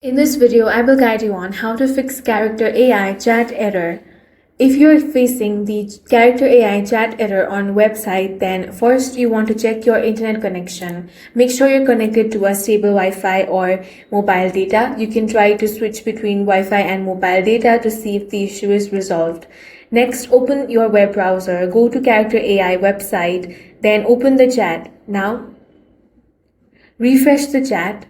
In this video, I will guide you on how to fix character AI chat error. If you're facing the character AI chat error on website, then first you want to check your internet connection. Make sure you're connected to a stable Wi-Fi or mobile data. You can try to switch between Wi-Fi and mobile data to see if the issue is resolved. Next, open your web browser, go to character AI website, then open the chat. Now, refresh the chat.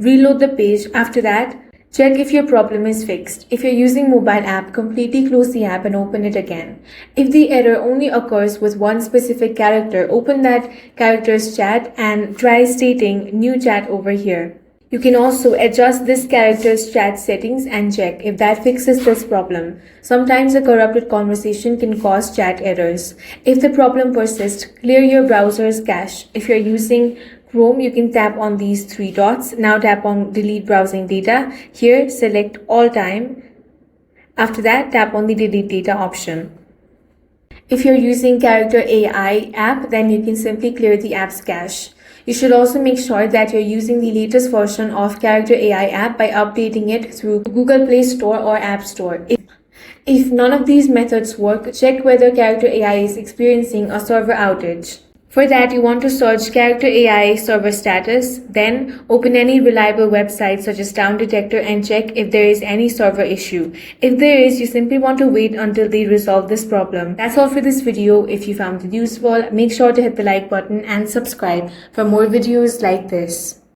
Reload the page. After that, check if your problem is fixed. If you're using mobile app, completely close the app and open it again. If the error only occurs with one specific character, open that character's chat and try stating new chat over here. You can also adjust this character's chat settings and check if that fixes this problem. Sometimes a corrupted conversation can cause chat errors. If the problem persists, clear your browser's cache. If you're using Chrome, you can tap on these three dots. Now tap on delete browsing data. Here, select all time. After that, tap on the delete data option. If you're using character AI app, then you can simply clear the app's cache. You should also make sure that you're using the latest version of character AI app by updating it through Google Play Store or App Store. If none of these methods work, check whether character AI is experiencing a server outage. For that, you want to search character AI server status, then open any reliable website such as Down Detector and check if there is any server issue. If there is, you simply want to wait until they resolve this problem. That's all for this video. If you found it useful, make sure to hit the like button and subscribe for more videos like this.